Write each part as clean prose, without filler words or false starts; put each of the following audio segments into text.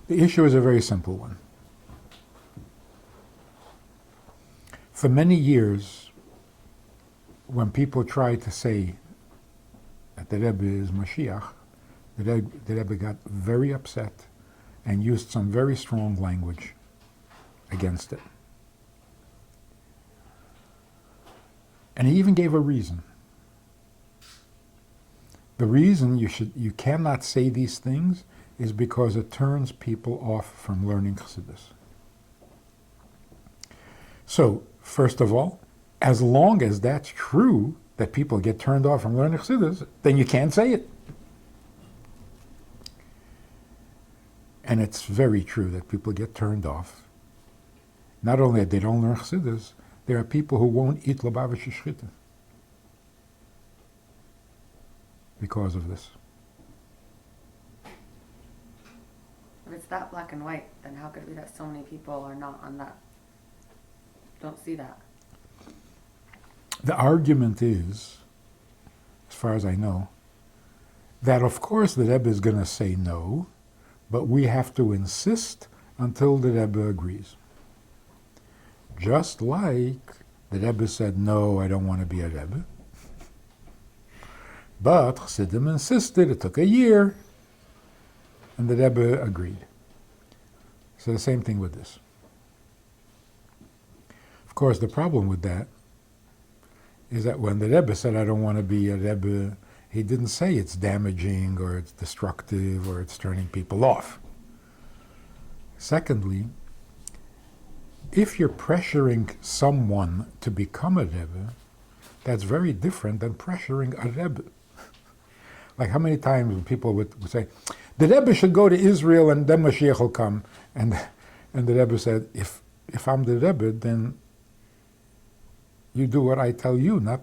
The issue is a very simple one. For many years, when people tried to say that the Rebbe is Moshiach, the Rebbe got very upset and used some very strong language against it. And he even gave a reason. The reason you cannot say these things is because it turns people off from learning Chassidus. So, first of all, as long as that's true, that people get turned off from learning Chassidus, then you can't say it. And it's very true that people get turned off. Not only that they don't learn Chassidus, there are people who won't eat Lubavitcher Shchita because of this. If it's that black and white, then how could it be that so many people are not on that? Don't see that. The argument is, as far as I know, that of course the Rebbe is going to say no, but we have to insist until the Rebbe agrees. Just like the Rebbe said, no, I don't want to be a Rebbe. But Chassidim insisted, it took a year, and the Rebbe agreed. So the same thing with this. Of course, the problem with that is that when the Rebbe said, I don't want to be a Rebbe, he didn't say it's damaging or it's destructive or it's turning people off. Secondly, if you're pressuring someone to become a Rebbe, that's very different than pressuring a Rebbe. Like how many times people would say, the Rebbe should go to Israel and then Mashiach will come. And the Rebbe said, if I'm the Rebbe, then you do what I tell you, not...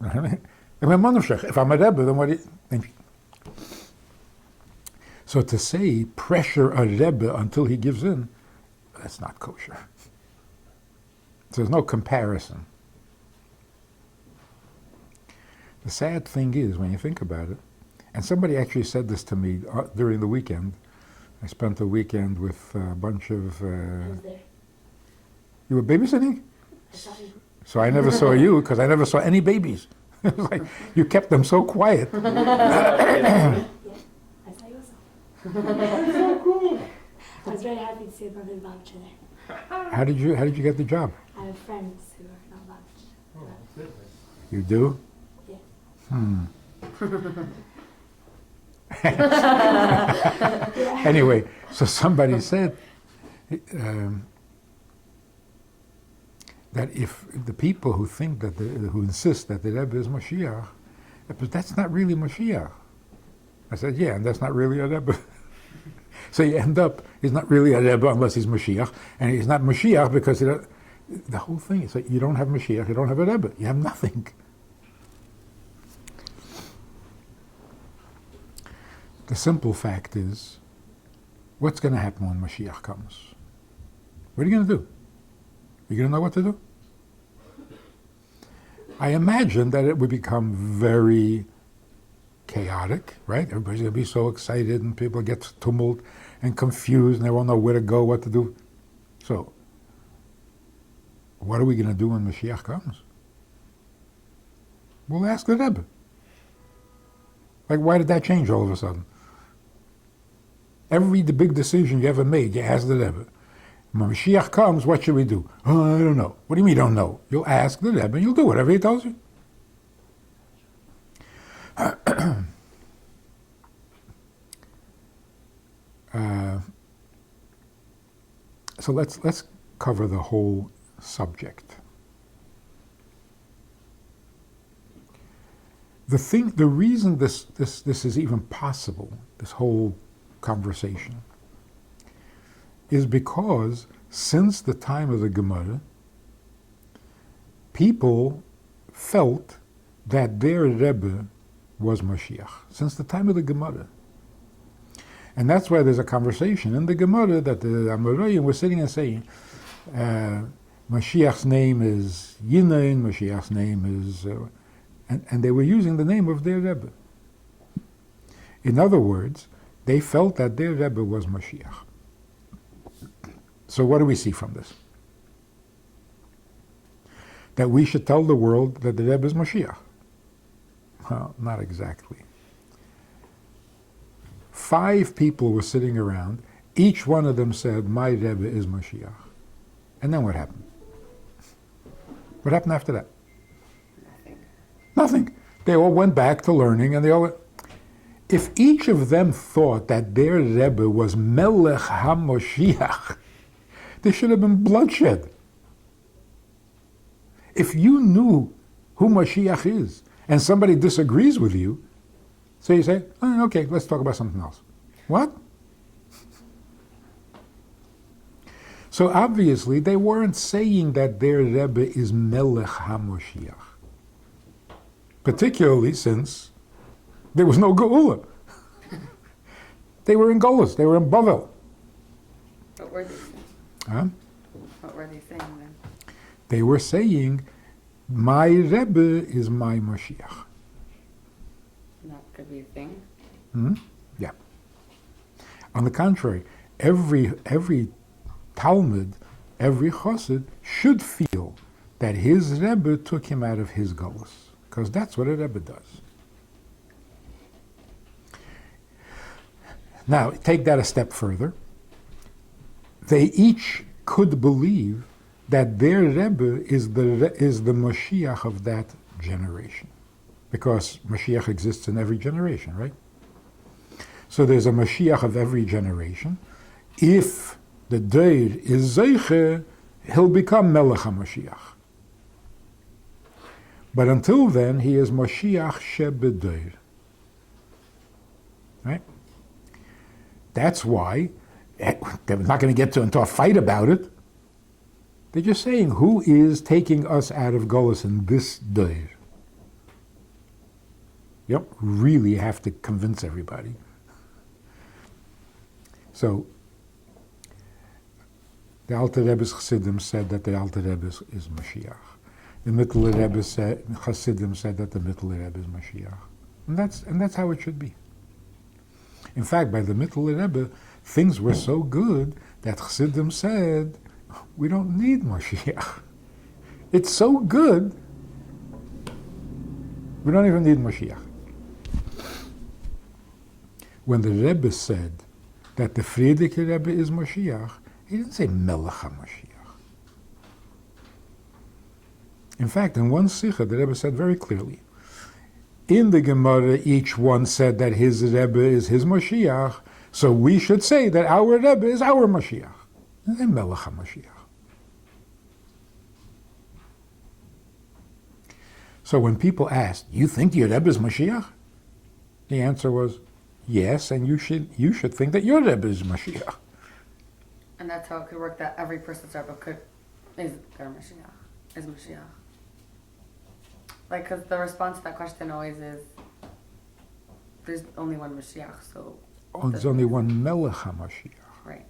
If I'm a Rebbe, then what do you think? So to say, pressure a Rebbe until he gives in, that's not kosher. So there's no comparison. The sad thing is, when you think about it, and somebody actually said this to me during the weekend. I spent the weekend with a bunch of... I was there. You were babysitting? I saw you. So I never saw you, because I never saw any babies. It was like, you kept them so quiet. Yeah, I saw you also. That's so cool. I was very happy to see a brother voucher there. How did you get the job? I have friends who are not vouched. Oh, goodness. You do? Yeah. Anyway, so somebody said that if the people who think that who insist that the Rebbe is Moshiach, but that's not really Moshiach. I said, yeah, and that's not really a Rebbe. So you end up, he's not really a Rebbe unless he's Moshiach, and he's not Moshiach because the whole thing is like you don't have Moshiach, you don't have a Rebbe, you have nothing. The simple fact is, what's going to happen when Mashiach comes? What are you going to do? You're going to know what to do? I imagine that it would become very chaotic, right? Everybody's going to be so excited and people get tumult and confused and they won't know where to go, what to do. So, what are we going to do when Mashiach comes? We'll ask the Rebbe. Like, why did that change all of a sudden? The big decision you ever made, you ask the Rebbe. When Mashiach comes, what should we do? Oh, I don't know. What do you mean you don't know? You'll ask the Rebbe and you'll do whatever he tells you. So let's cover the whole subject. The reason this is even possible, this whole conversation, is because since the time of the Gemara, people felt that their Rebbe was Moshiach, since the time of the Gemara. And that's why there's a conversation in the Gemara that the Amoraim were sitting and saying, Mashiach's name is Yinain, Mashiach's name is... And they were using the name of their Rebbe. In other words, they felt that their Rebbe was Mashiach. So what do we see from this? That we should tell the world that the Rebbe is Moshiach. Well, not exactly. 5 people were sitting around. Each one of them said, my Rebbe is Moshiach. And then what happened? What happened after that? Nothing. Nothing. They all went back to learning, and they all went. If each of them thought that their Rebbe was Melech HaMoshiach, there should have been bloodshed. If you knew who Mashiach is, and somebody disagrees with you, so you say, oh, okay, let's talk about something else. What? So obviously they weren't saying that their Rebbe is Melech HaMoshiach. Particularly since there was no Geula. They were in Golas, they were in Bavel. What were they saying? Huh? What were they saying then? They were saying, my Rebbe is my Mashiach. That could be a thing. Yeah. On the contrary, every Talmud, every Chassid should feel that his Rebbe took him out of his Golas, because that's what a Rebbe does. Now, take that a step further. They each could believe that their Rebbe is the Moshiach of that generation, because Mashiach exists in every generation, right? So there's a Mashiach of every generation. If the Deir is Zeiche, he'll become Melech HaMashiach. But until then, he is Moshiach Shebedeir. Right? That's why they're not going to get into a fight about it. They're just saying, who is taking us out of Golas in this Deir? You don't really have to convince everybody. So, the Alter Rebbe's Chassidim said that the Alter Rebbe is Mashiach. The Mittler Rebbe said, Chassidim said that the Mittler Rebbe is Mashiach. And that's how it should be. In fact, by the Mittler Rebbe, things were so good that Chassidim said, we don't need Mashiach. It's so good, we don't even need Mashiach. When the Rebbe said that the Frierdiker Rebbe is Mashiach, he didn't say Melech HaMashiach. In fact, in one Sikha, the Rebbe said very clearly, in the Gemara, each one said that his Rebbe is his Mashiach, so we should say that our Rebbe is our Mashiach. And then Melech HaMashiach. So when people asked, you think your Rebbe is Mashiach? The answer was, yes, and you should think that your Rebbe is Mashiach. And that's how it could work, that every person's Rebbe is their Mashiach, is Mashiach. Like, because the response to that question always is, there's only one Mashiach, so... Oh, there's only one Melech HaMashiach. Right.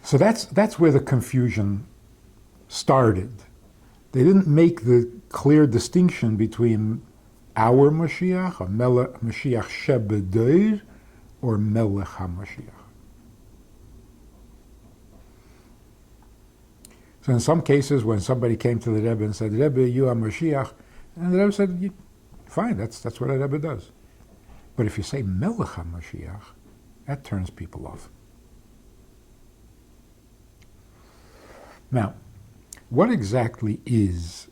So that's where the confusion started. They didn't make the clear distinction between our Mashiach, or Mashiach Shebedeir, or Melech HaMashiach. So in some cases, when somebody came to the Rebbe and said, Rebbe, you are Mashiach, and the Rebbe said, fine, that's what a Rebbe does. But if you say Melech HaMashiach, that turns people off. Now, what exactly is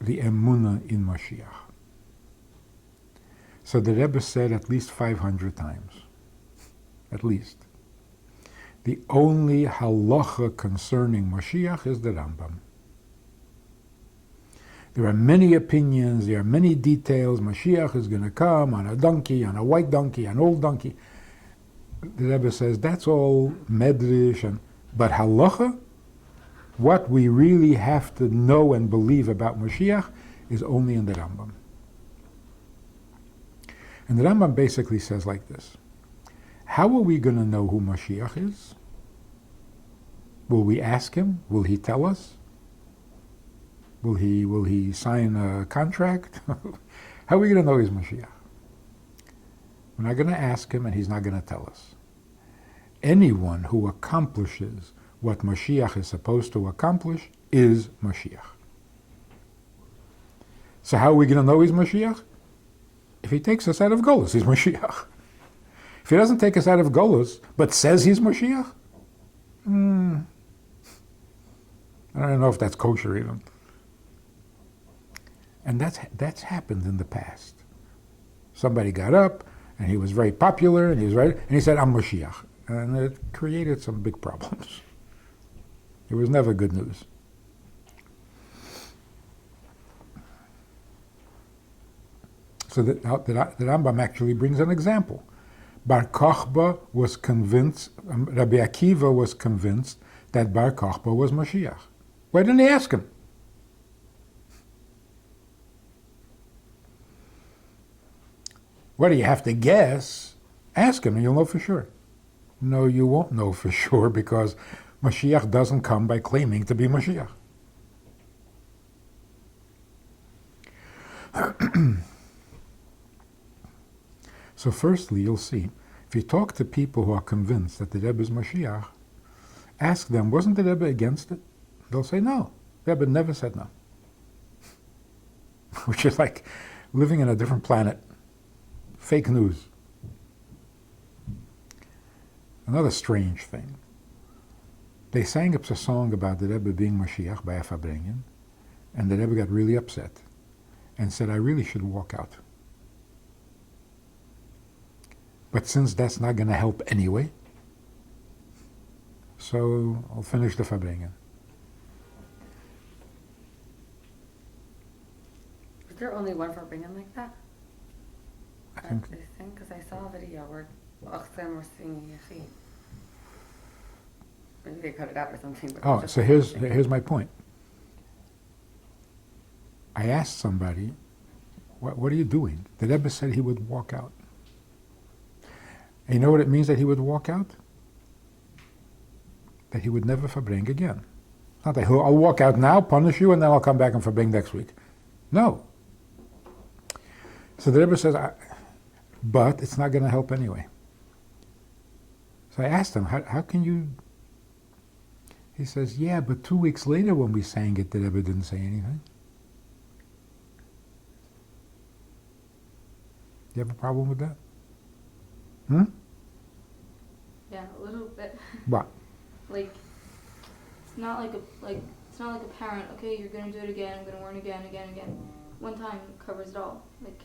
the emunah in Mashiach? So the Rebbe said at least 500 times, at least. The only halacha concerning Mashiach is the Rambam. There are many opinions, there are many details. Mashiach is going to come on a donkey, on a white donkey, an old donkey. The Rebbe says that's all medrash, but halacha, what we really have to know and believe about Mashiach is only in the Rambam. And the Rambam basically says like this. How are we going to know who Mashiach is? Will we ask him? Will he tell us? Will he sign a contract? How are we going to know he's Mashiach? We're not going to ask him and he's not going to tell us. anyone who accomplishes what Moshiach is supposed to accomplish is Moshiach. So how are we going to know he's Moshiach? If he takes us out of Golus, he's Moshiach. If he doesn't take us out of Golus, but says he's Moshiach, I don't know if that's kosher even. And that's happened in the past. Somebody got up, and he was very popular, and he was right, and he said, I'm Moshiach. And it created some big problems. It was never good news. So the Rambam actually brings an example. Bar Kochba was convinced, Rabbi Akiva was convinced that Bar Kochba was Mashiach. Why didn't he ask him? What do you have to guess? Ask him and you'll know for sure. No, you won't know for sure because Mashiach doesn't come by claiming to be Mashiach. So firstly, you'll see, if you talk to people who are convinced that the Rebbe is Mashiach, ask them, wasn't the Rebbe against it? They'll say no. The Rebbe never said no. Which is like living in a different planet. Fake news. Another strange thing. They sang a song about the Rebbe being Mashiach by a Fabrengen, and the Rebbe got really upset and said, I really should walk out. But since that's not going to help anyway, so I'll finish the Fabrengen. Is there only one for bringing like that? I think, Because I saw a video where Achzem were singing Yachi. Maybe they cut it out or something. But oh, so here's my point. I asked somebody, what are you doing? The Rebbe said he would walk out. And you know what it means that he would walk out? That he would never Fabring again. It's not that I'll walk out now, punish you, and then I'll come back and Fabring next week. No. So the Rebbe says, but it's not going to help anyway. So I asked him, how can you... He says, yeah, but 2 weeks later when we sang it, the Rebbe didn't say anything. You have a problem with that? Yeah, a little bit. What? Like, it's not like a parent. Okay, you're gonna do it again. I'm gonna warn again. One time covers it all. Like,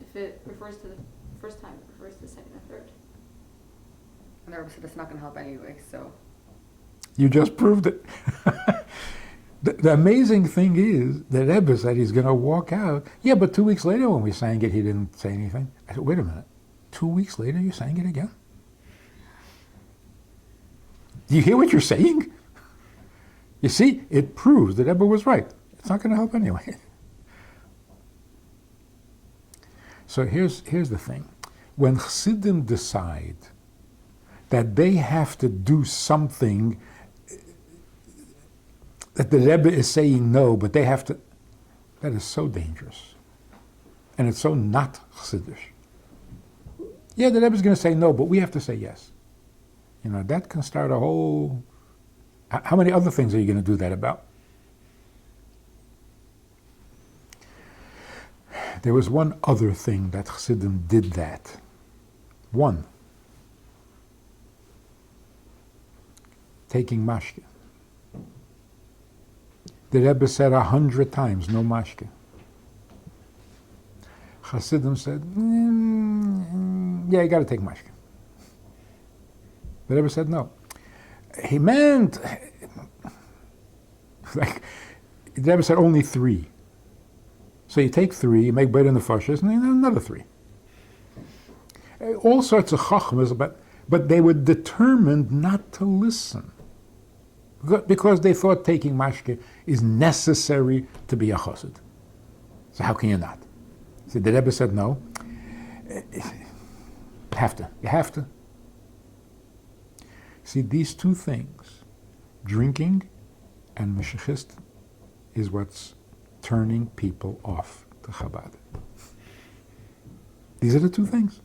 if it refers to the first time, it refers to the second and third. And the Rebbe said it's not going to help anyway, so. You just proved it. The amazing thing is, the Rebbe said he's going to walk out. Yeah, but 2 weeks later when we sang it, he didn't say anything. I said, wait a minute. 2 weeks later you sang it again? Do you hear what you're saying? You see, it proves that Rebbe was right. It's not going to help anyway. So here's the thing. When Chassidim decide that they have to do something that the Rebbe is saying no, but they have to, that is so dangerous. And it's so not Chassidish. Yeah, the Rebbe is going to say no, but we have to say yes. You know, that can start a whole... How many other things are you going to do that about? There was one other thing that Chassidim did that. One. Taking mashke. The Rebbe said 100 times, no mashke. Chassidim said, yeah, you got to take mashke. The Rebbe said no. He meant, like, the Rebbe said only 3. So you take 3, you make bread in the fashas, and then another 3. All sorts of chachmas, but they were determined not to listen. Because they thought taking mashke is necessary to be a chassid. So how can you not? So the Rebbe said no. You have to. See, these two things, drinking and Mashiachist, is what's turning people off to Chabad. These are the two things.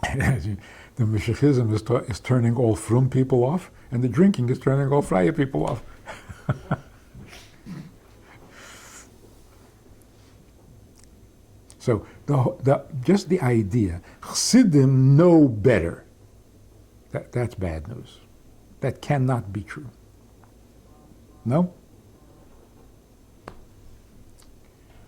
The Mashiachism is turning all frum people off, and the drinking is turning all freie people off. So just the idea, Chassidim know better. That's bad news. That cannot be true. No?